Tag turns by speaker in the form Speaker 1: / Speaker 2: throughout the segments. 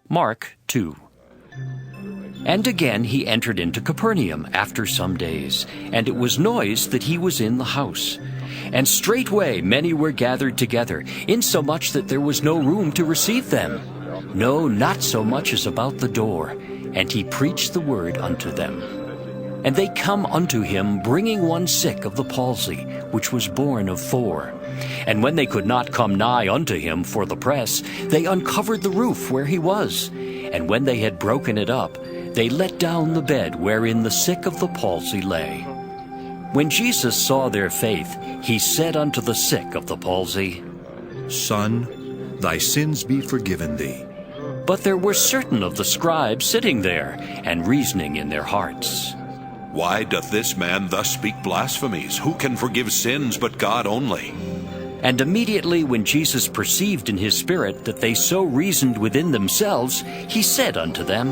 Speaker 1: Mark 2. And again he entered into Capernaum after some days, and it was noised that he was in the house. And straightway many were gathered together, insomuch that there was no room to receive them, no, not so much as about the door. And he preached the word unto them. And they come unto him, bringing one sick of the palsy, which was born of 4. And when they could not come nigh unto him for the press, they uncovered the roof where he was. And when they had broken it up, they let down the bed wherein the sick of the palsy lay. When Jesus saw their faith, he said unto the sick of the palsy,
Speaker 2: Son, thy sins be forgiven thee.
Speaker 1: But there were certain of the scribes sitting there, and reasoning in their hearts,
Speaker 3: Why doth this man thus speak blasphemies? Who can forgive sins but God only?
Speaker 1: And immediately when Jesus perceived in his spirit that they so reasoned within themselves, he said unto them,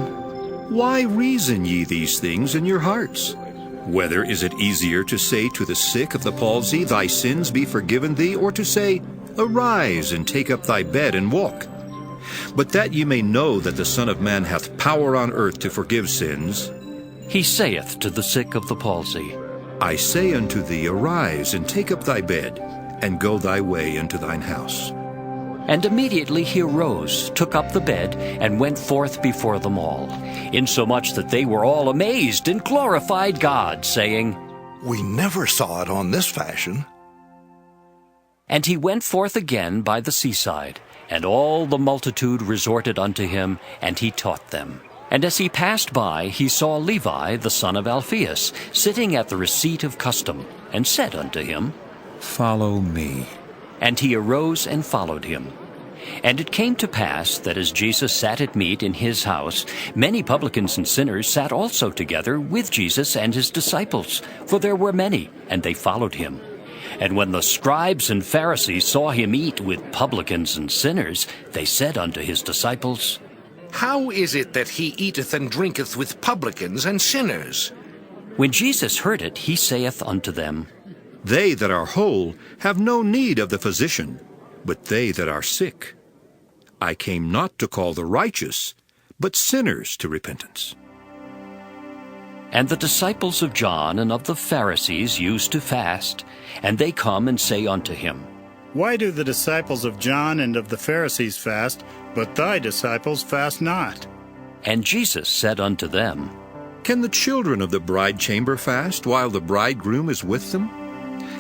Speaker 2: Why reason ye these things in your hearts? Whether is it easier to say to the sick of the palsy, Thy sins be forgiven thee, or to say, Arise, and take up thy bed, and walk? But that ye may know that the Son of Man hath power on earth to forgive sins,
Speaker 1: he saith to the sick of the palsy,
Speaker 2: I say unto thee, Arise, and take up thy bed, and go thy way into thine house.
Speaker 1: And immediately he arose, took up the bed, and went forth before them all, insomuch that they were all amazed, and glorified God, saying,
Speaker 4: We never saw it on this fashion.
Speaker 1: And he went forth again by the seaside, and all the multitude resorted unto him, and he taught them. And as he passed by, he saw Levi the son of Alphaeus sitting at the receipt of custom, and said unto him,
Speaker 2: Follow me.
Speaker 1: And he arose and followed him. And it came to pass that as Jesus sat at meat in his house, many publicans and sinners sat also together with Jesus and his disciples, for there were many, and they followed him. And when the scribes and Pharisees saw him eat with publicans and sinners, they said unto his disciples,
Speaker 5: How is it that he eateth and drinketh with publicans and sinners?
Speaker 1: When Jesus heard it, he saith unto them,
Speaker 2: They that are whole have no need of the physician, but they that are sick. I came not to call the righteous, but sinners to repentance.
Speaker 1: And the disciples of John and of the Pharisees used to fast, and they come and say unto him,
Speaker 6: Why do the disciples of John and of the Pharisees fast, but thy disciples fast not?
Speaker 1: And Jesus said unto them,
Speaker 2: Can the children of the bride chamber fast while the bridegroom is with them?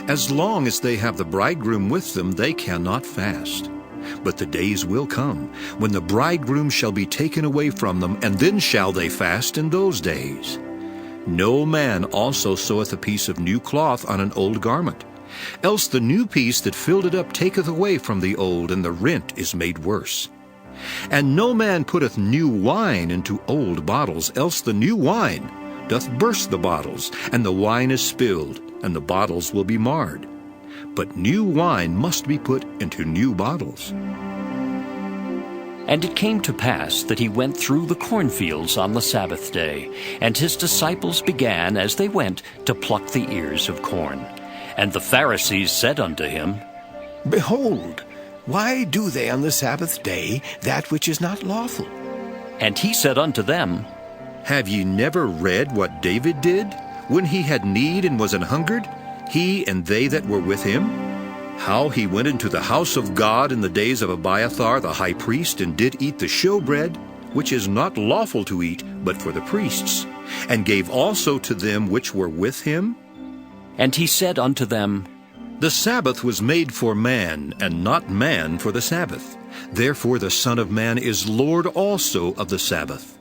Speaker 2: As long as they have the bridegroom with them, they cannot fast. But the days will come, when the bridegroom shall be taken away from them, and then shall they fast in those days. No man also seweth a piece of new cloth on an old garment, else the new piece that filled it up taketh away from the old, and the rent is made worse. And no man putteth new wine into old bottles, else the new wine doth burst the bottles, and the wine is spilled, and the bottles will be marred. But new wine must be put into new bottles.
Speaker 1: And it came to pass that he went through the cornfields on the Sabbath day, and his disciples began, as they went, to pluck the ears of corn. And the Pharisees said unto him,
Speaker 7: Behold, why do they on the Sabbath day that which is not lawful?
Speaker 1: And he said unto them,
Speaker 2: Have ye never read what David did, when he had need and was an hungered, he and they that were with him? How he went into the house of God in the days of Abiathar the high priest, and did eat the showbread, which is not lawful to eat, but for the priests, and gave also to them which were with him?
Speaker 1: And he said unto them,
Speaker 2: The Sabbath was made for man, and not man for the Sabbath. Therefore the Son of Man is Lord also of the Sabbath.